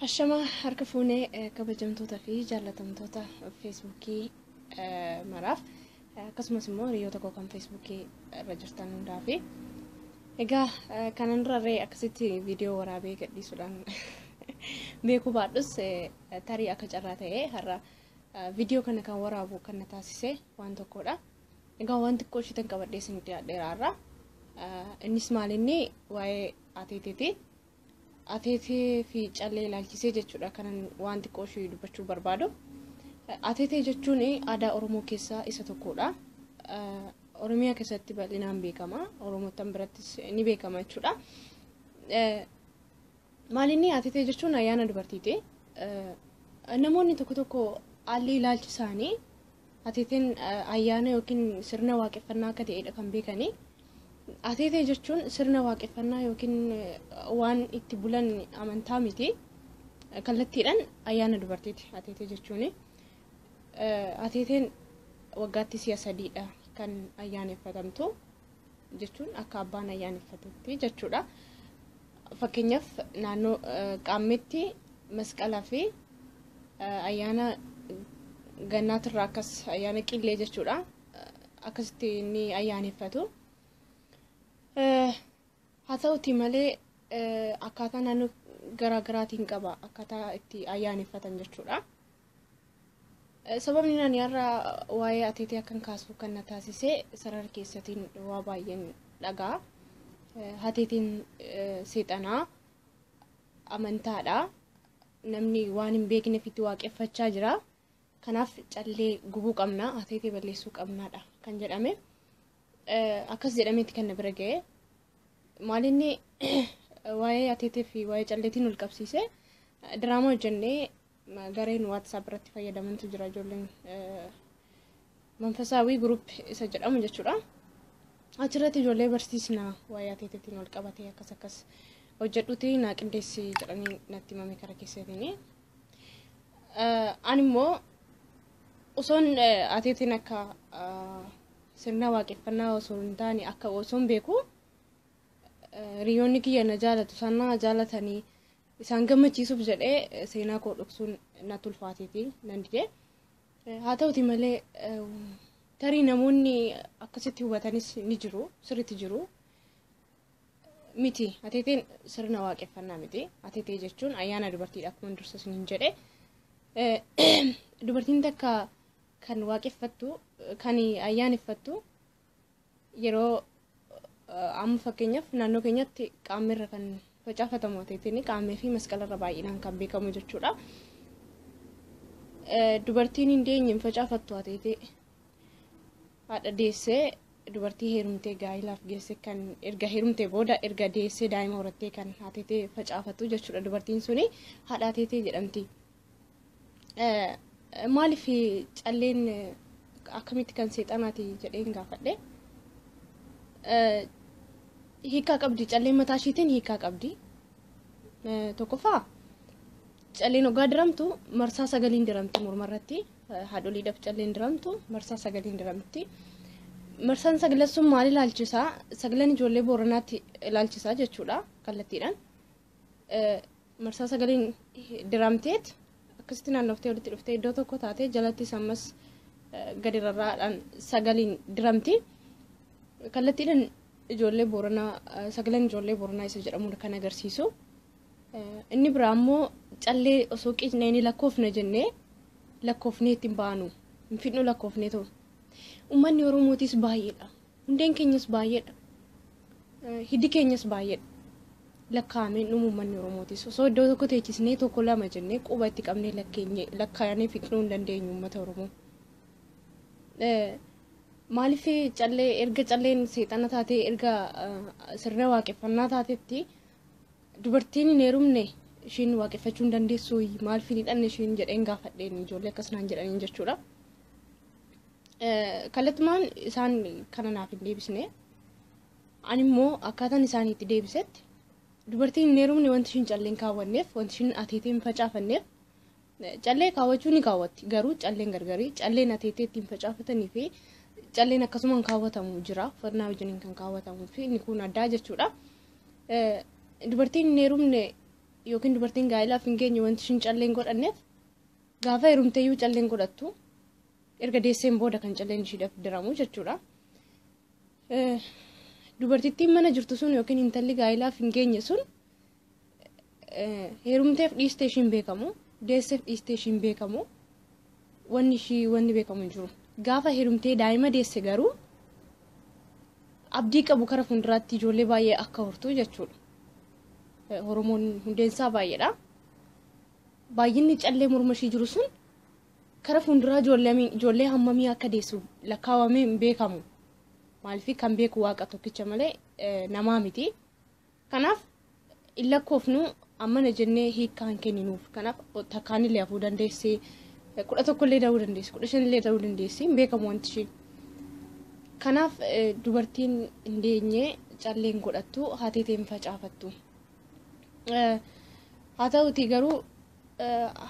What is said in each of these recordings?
Ashama harka fuunee kabajamtoota fi jaallatamtoota Feesbuukii maraaf akkasumas immoo hiriyoota koo kan Feesbuukii irra jirtan hundaa fi egaa kanan durarree akkasitti viidiyoo waraabee gadhiisuudhaan beekuu baadhus tarii akka carraa ta'ee har'a viidiyoo kana kan waraabu kan na taasise waan tokkodha. Egaa waan xiqqoo ishiitan qabadhee isin dhiyaadheeraarra innis maalinni waa'ee ateeteeti. Ateetee fi callee ilaalchisee jechuudha kanan waan xiqqoo ishee dubbachuu barbaadu. Ateetee jechuun aadaa Oromoo keessaa isa tokkodha. Oromiyaa keessatti bal'inaan beekama. Oromootaan birattis ni beekama jechuudha. Maalinni ateetee jechuun ayyaana dubartiiti. Namoonni tokko tokko haalli ilaalchi isaanii ateeteen ayyaana yookiin sirna waaqeffannaa akka ta'edha kan beekanii. Ateetee jechuun sirna waaqeffannaa yookiin waan itti bulan amantaa miti. Kallattiidhaan ayyaana dubartiiti ateetee jechuun. Ateeteen waggaatti si'a sadiidha kan ayyaaneffatamtu jechuun akka abbaan ayyaaneffatutti jechuudha. Fakkeenyaaf naannoo Qaammeetti masqalaa fi ayyaana gannaatirraa akkas ayyaana qillee jechuudha. Akkasitti ni ayyaaneffatu. Haa ta'uutii malee akkaataa naannoo garaagaraatiin qaba akkaataa itti ayyaaneffatan jechuudha. Sababni ani har'a waa'ee ateetee akkan kaasu kan na taasise sarara keessatiin waa baay'een dhagaa. Ateeteen seexanaa amantaadha. Namni waan hin beekneef itti waaqeffachaa jira. Kanaaf callee gubuu qabna, ateetee balleessuu qabnaadha kan jedhame. Akkas jedhameeti kan na bira ga'e. Maalinni waa'ee ateetee fi waa'ee calleetiin ol qabsiise diraamaa hojjennee gareen WhatsApp irratti fayyadamantu jira ijoolleen manfasaawii group isa jedhamu jechuudha. Achirratti ijoollee barsiisna waa'ee ateeteetiin ol qabatee akkas hojjedhuuti naa qindeessi jedhanii natti himame kara keessaatiin. Ani immoo osoon ateeteen akka sirna waaqeffannaa osoo hin taane akka osoon beeku hiriyoonni kiyya na jaalatu sana jaalatanii isaan gammachiisuuf jedhee seenaa koo dhoksuun natti ulfaateeti nan dide. Haa ta'uutii malee tarii namoonni akkasitti hubatanis ni jiru, sirriitti jiru. Miti ateeteen sirna waaqeffannaa miti. Ateetee jechuun ayyaana dubartiidha akkuma dursa isin jedhe. Dubartiin takka kan waaqeffattu kan ayyaaneffattu yeroo amma fakkeenyaaf naannoo keenyatti qaammeerra kan facaafatamu ateeteen qaammee fi masqalarra baay'inaan kan beekamu jechuudha. Dubartiin hin deenye hin facaafattu ateetee haadha deessee dubartii heerumtee gaa'ilaaf geesse kan erga heerumtee booda erga deessee daa'ima horattee kan ateetee facaafattu jechuudha. Dubartiin suni haadha ateetee jedhamti. Maaliif calleen akkamitti kan seexanaati jedheen gaafadhe. Hiikaa qabdi calleen mataa isheetiin hiikaa qabdi. Tokkoffaa calleen hoggaa diramtu marsaa sagaliin diramti mormarratti haadholiidhaaf calleen diramtu marsaa sagaliin diramti. Marsaan sagalee sun maal ilaalchisaa? Sagaleen ijoollee Booranaatti ilaalchisaa jechuudha kallattiidhaan. Marsaa sagaliin diramteet akkasitti naannoftee walitti dhuftee iddoo tokko taatee jalattis ammas gadi rarraadhaan sagaliin diramti. Kallattiidhaan ijoollee Booranaa sagaleen ijoollee Booranaa isa jedhamu kan agarsiisu. Inni biraa immoo callee osoo qicneen lakkoofna jennee lakkoofnee ittiin baanu hin fidnu lakkoofnee ta'u. Uummanni Oromootis baay'eedha. Hundeen keenyas baay'eedha. Hiddi keenyas baay'eedha. Lakkaa'ameen dhumu uummanni Oromootis osoo iddoo tokko teechisnee tokko lama jennee quba itti qabnee lakkaa'anii fixnuu hin dandeenyu uummata Oromoo. Maaliif callee erga calleen seexana taatee erga sirna waaqeffannaa taatetti dubartiin hin heerumne ishiin waaqeffachuu hin dandeessu maaliif hin hidhanne ishiin jedheen gaafadheen ijoollee akkasnaan jedhaniin jechuudha. Kallattumaan isaan kana naaf hin deebisne. Ani immoo akkaataan isaanii itti deebisetti dubartiin hin heerumne wanti ishiin calleen kaawwanneef wanti ishiin ateetee hin facaafanneef callee kaawwachuu ni kaawwatti garuu calleen gargarii calleen ateetee ittiin facaafatanii fi calleen akkasumaan kaawwatamu jira uffannaa wajjiniin kan kaawwatamu fi inni kun addaa jechuudha. Dubartiin hin heerumne yookiin dubartiin gaa'elaaf hin geenye wanti ishiin calleen godhanneef gaafa heerumteeyyuu calleen godhattu erga deesseen booda kan calleen ishiidhaaf diramu jechuudha. Dubartittiin mana jirtu sun yookiin intalli gaa'elaaf hin geenye sun heerumteef dhiistee ishiin beekamu, deesseef dhiistee ishiin beekamu, wanni beekamu hin jiru. Gaafa heerumtee daa'ima deesse garuu abdii qabu kara fuulduraatti ijoollee baay'ee akka hortu jechuudha. Oromoon hundeensaa baay'eedha. Baay'inni callee morma ishii jiru sun kara fuulduraa ijoollee hammamii akka deessu lakkaawamee hin beekamu. Maaliif kan beeku waaqa tokkicha malee namaa miti. Kanaaf hin lakkoofnu ammana jennee hiikkaa hin kenninuuf. Kanaaf takkaanillee hafuu dandeessi, 11 illee ta'uu dandeessi, 15 illee ta'uu dandeessi hin beekamu wanti ishee. Kanaaf dubartiin hin deenye calleen godhattu haateetiin facaafattu. Haa ta'uutii garuu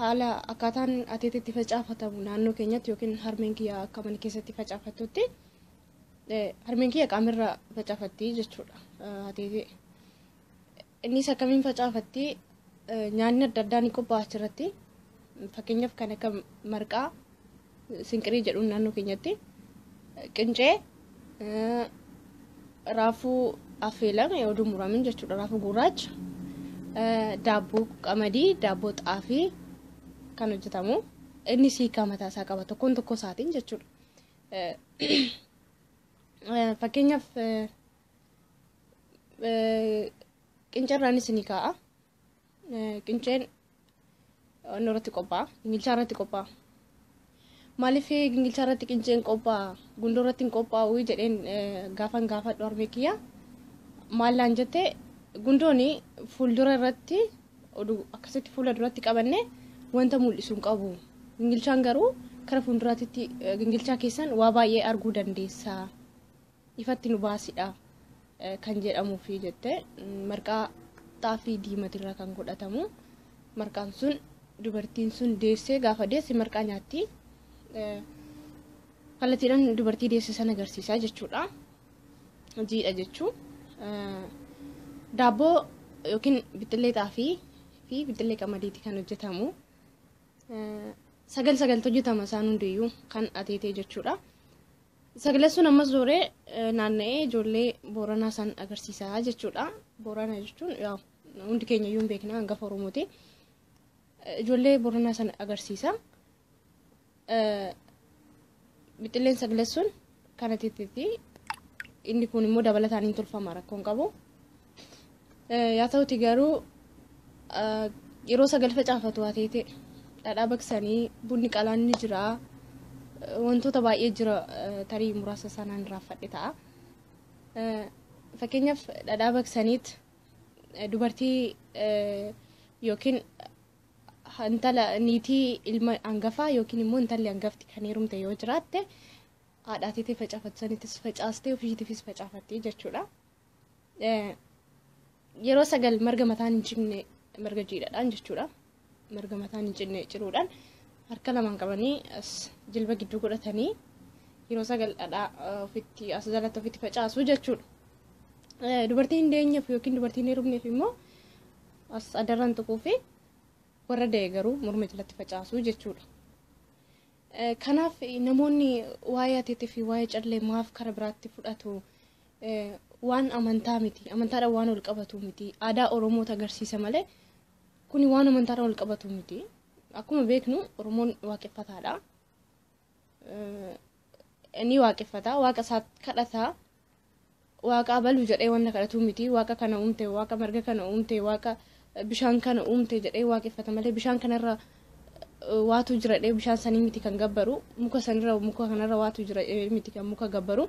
haala akkaataan haateetti facaafatamu naannoo keenyatti yookiin harmeen kiyya akka mana keessatti facaafattutti harmeen kiyya qaamirra facaafatti jechuudha haateetee. Innis akkamiin facaafatti nyaanni adda addaa ni qophaa'a achirratti. Fakkeenyaaf kan akka marqaa sinqirii jedhuun naannoo keenyatti qincee raafuu affeelame yoo muramin jechuudha raafuu gurraacha daabboo qamadii daabboo xaafii kan hojjetamu innis hiikaa mataa isaa qaba tokkoon tokko isaatiin jechuudha. Fakkeenyaaf qinceerraanis ni kaa'a. Qinceen irratti qophaa'a, gingilchaa irratti qophaa'a. Maaliif gingilchaa irratti qinceen qophaa'a, gundoo irratti hin qophaa'u jedheen gaafa harmee kiyya maallaan jettee gundooni fuuldura irratti akkasitti fuula duratti qabanne wanta mul'isu hin qabu. Gingilchaan garuu kara fuulduraatti gingilchaa keessan waa baay'ee arguu dandeessa. Ifatti nu baasidha kan jedhamuufi jettee marqaa xaafii diimatirraa kan godhatamu. Marqaan sun dubartiin sun deessee gaafa deesse marqaa nyaatti. Kallattiidhaan dubartii deesse sana agarsiisaa jechuudha. Jiidha jechuun daabboo yookiin bixxillee xaafii fi bixxillee qamadiiti kan hojjetamu. Sagaltu hojjetama isaan hundiyyuu kan ateetee jechuudha. Sagalee sun ammas dooree naanna'ee ijoollee Booranaa san agarsiisaa jechuudha. Booranaa jechuun hundi keenya iyyuu hin beekna hangafa Oromooti. Ijoollee Booranaa san agarsiisa. Bixxilleen sagalee sun kan ateeteeti. Inni kun immoo dabalataan hin tolfama rakkoon qabu. Yaa ta'uti garuu yeroo sagal facaafatu ateete dhadhaa baqsanii bunni qalaan ni jira. Wantoota baay'ee jira tarii muraasa sanaan raafadhe ta'a. Fakkeenyaaf dhadhaa baqsaniit dubartii yookiin intala niitii ilma hangafaa yookiin immoo intalli hangafti kan heerumte yoo jiraatte haadhaatiitii facaafatsaniitis facaastee ofiitiifis facaafattee jechuudha. Yeroo sagal marga mataan hin cinne marga jiidhaadhaan jechuudha. Marga mataan hin cinne ciruudhaan harka lamaan qabanii as jilba gidduu godhatanii yeroo sagal dhadhaa ofitti as jalatti ofitti facaasu jechuudha. Dubartiin hin deenyeef yookiin dubartiin heerumneef immoo as adarraan tuquu fi warra da'e garuu morma jalatti facaasu jechuudha. Kanaaf namoonni waa'ee ateetee fi waa'ee callee maaf kara biraatti fudhatu waan amantaa miti. Amantaadhaan waan wal qabatu miti. Aadaa Oromoota agarsiisa malee kuni waan amantaadhaan wal qabatu miti. Akkuma beeknu Oromoon waaqeffataadha. Inni waaqeffataa, waaqa isaa kadhataa, waaqa baluu jedhee wanta kadhatu miti. Waaqa kana uumte, waaqa marga kana uumte, waaqa bishaan kana uumte jedhee waaqeffata malee bishaan kanarra waatu jira jedhee bishaan sanii miti kan gabbaru. Muka sanirra muka kanarra waatu jira miti kan muka gabbaru.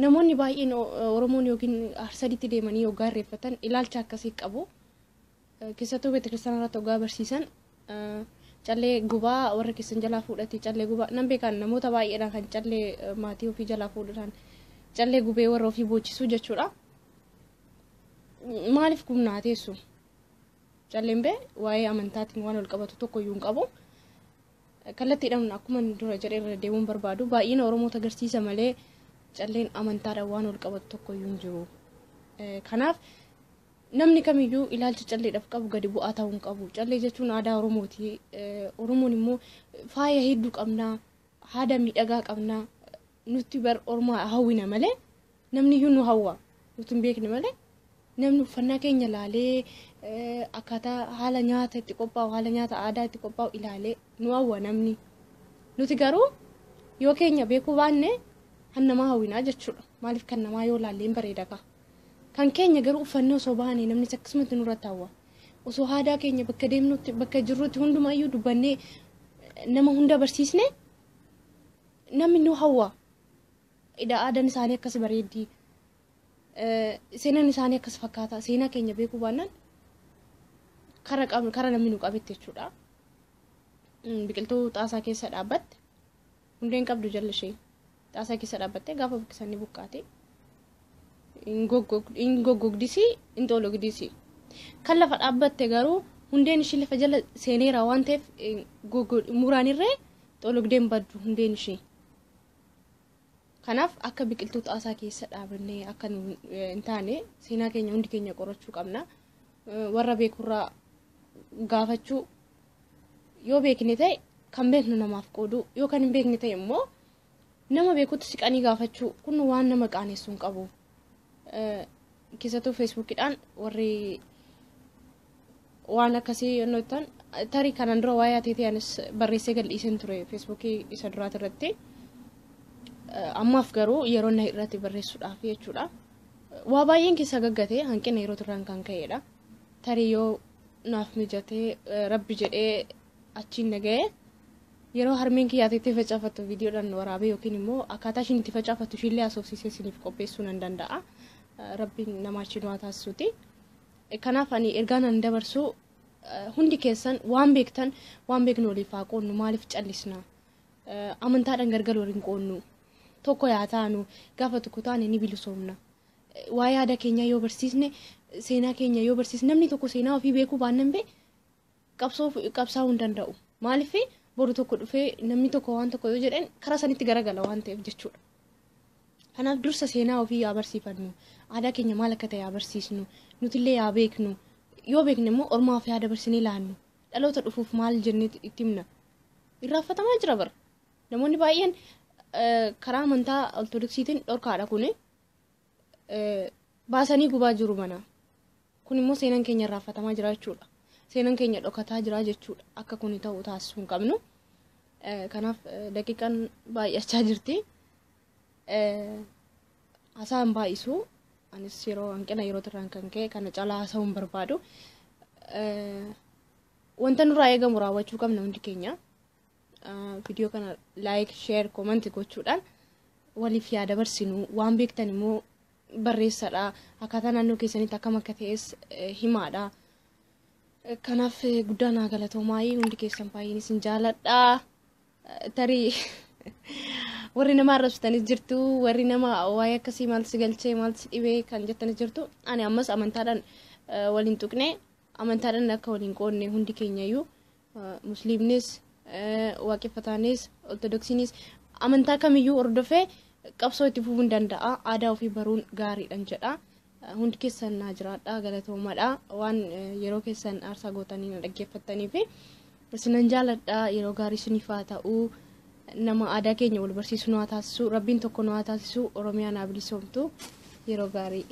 Namoonni baay'een Oromoon yookiin harsadiitti deemanii hoggaa irreeffatan ilaalcha akkasii qabu. Keessattuu beetekiristaanaa irratti hoggaa barsiisan callee gubaa warra keessan jalaa fuudhati callee gubaa nan beekan namoota baay'eedhaan kan callee maatii ofii jalaa fuudhan callee gubee warra ofii boochisuu jechuudha. Maaliif gumnaa teessu? Calleen bee waa'ee amantaatiin waan wal qabatu tokko iyyuu hin qabu. Kallattiidhaan akkuma dura jedhee irra deemuun barbaadu baay'ina Oromoota agarsiisa malee calleen amantaadhaan waan wal qabatu tokko iyyuu hin jiru. Kanaaf namni kamiyyuu ilaalcha calleedhaaf qabu gadi bu'aa ta'uu hin qabu. Callee jechuun aadaa Oromooti. Oromoon immoo faaya hedduu qabna, haada miidhagaa qabna. Nuti bar Oromoo hawwina malee namni iyyuu nu hawwa. Nuti hin beekne malee namni uffannaa keenya ilaalee akkaataa haala nyaata itti qophaa'u, haala nyaata aadaa itti qophaa'u ilaalee nu hawwa namni. Nuti garuu yoo keenya beekuu baanne kan namaa hawwinaa jechuudha. Maaliif kan namaa yoo laalleen bareeda ka. Kan keenya garuu uffannoo osoo baane namni akkasumatti nurratti hawwa. Osoo aadaa keenya bakka deemnutti bakka jirrutti hundumaayyuu dubbannee nama hunda barsiisne namni nu hawwa. Aadaan isaanii akkas bareeddii. Seenaan isaanii akkas fakkaata. Seenaa keenya beekuu baannaan kara namni nu qabetti jechuudha. Biqiltuu xaasaa keessa dhaabbatte hundeen qabdu jala ishee xaasaa keessa dhaabbattee gaafa buqqisanii buqqaate in goggogdisi in xoologdisi. Kan lafa dhaabbatte garuu hundeen ishee lafa jala seeneera waan ta'eef muraanirree xoologdeen baddu hundeen ishee. Kanaaf akka biqiltuu xaasaa keessa dhaabannee akka hin taane seenaa keenya hundi keenya qorachuu qabna. Warra beekurraa gaafachuu yoo beekne ta'e kan beeknu namaaf qoodu yoo kan hin beekne ta'e immoo nama beekutti siqanii gaafachuu kun waan nama qaanessuun qabu. Keessattuu feesbuukidhaan warri waan akkasii yennoo ta'an tarii kanan dura waa'ee ati ta'anis barreessee gadhiiseen ture feesbuukii isa duraati irratti. Ammaaf garuu yeroo na irratti barreessuudhaaf jechuudha. Waa baay'een keessa gaggatee hanqina yeroo turaan kan ka'edha. Tarii yoo naaf mijatee rabbi jedhee achiin naga'ee yeroo harmeen kiyyaatti itti facaafattu viidiyoodhaan waraabee yookiin immoo akkaataa ishiin itti facaafattu ishillee asoofsisee isiniif qopheessuu nan danda'a. Rabbiin nama achiin waa taasisuuti. Kanaaf ani ergaan an dabarsu hundi keessan waan beektan waan beeknu waliif haa qoonnu maaliif callisna. Amantaadhaan gargar waliin qoonnu. Tokko yaa taanu gaafa tokko taane ni bilisoomna. Waa'ee aadaa keenya yoo barsiisne seenaa keenya yoo barsiisne namni tokko seenaa ofii beekuu baannan bee qabsaa'uu hin danda'u. Maaliif boru tokko dhufee namni tokko waan tokko yoo jedhan karaa sanitti garagala waan ta'eef jechuudha. Kanaaf dursa seenaa ofii yaa barsiifannu. Aadaa keenya maal akka ta'e yaa barsiisnu. Nutillee yaa beeknu. Yoo beekne immoo ormaa ofii yaa dabarsinee laannu. Dhaloota dhufuuf maal jennee itti himna. Irraanfatamaa jira bara. Namoonni baay'een karaa amantaa ortodoksiitiin dhorkaadha kuni baasanii gubaa jiru mana. Kun immoo seenaan keenya irraanfatamaa jira jechuudha. Seenaan keenya dhokataa jira jechuudha. Akka kuni ta'uu taasisuu hin qabnu. Kanaaf daqiiqaan baay'achaa jirti. Haasaan baay'isu anis yeroo hanqina yeroo turaan kan ka'e kana caalaa haasa'uu hin barbaadu. Wanta nurraa eegamu raawwachuu qabna hundi keenya. Video kana like, share, comment gochuudhaan waliif yaada dabarsinu waan beektan immoo barreessadha. Akkaataa naannoo keessanitti akkam akka ta'es himaadha. Kanaaf guddaa naa galatoomaa hundi keessan baay'een isin jaaladha. Tarii warri nama arrabsitanis jirtu, warri nama waa'ee akkasii maal si galchee maal si dhibee kan jettanis jirtu. Ani ammas amantaadhaan waliin tuqne amantaadhaan akka waliin qoonne hundi keenyayyuu musliimnis waaqeffataanis ortodoksiinis amantaa kamiyyuu hordofee qabsoo itti fufuu hin danda'a. Aadaa ofii baruun gaariidhaan jedha. Hundi keessan naa jiraadha galatoomaadha waan yeroo keessan aarsaa gootanii na dhaggeeffattanii fi isinan jaaladha. Yeroo gaarii isiniif haa ta'u. Nama aadaa keenya wal barsiisuu nu haa taasisu. Rabbiin tokko nu haa taasisu. Oromiyaa naa bilisoomtu. Yeroo gaarii.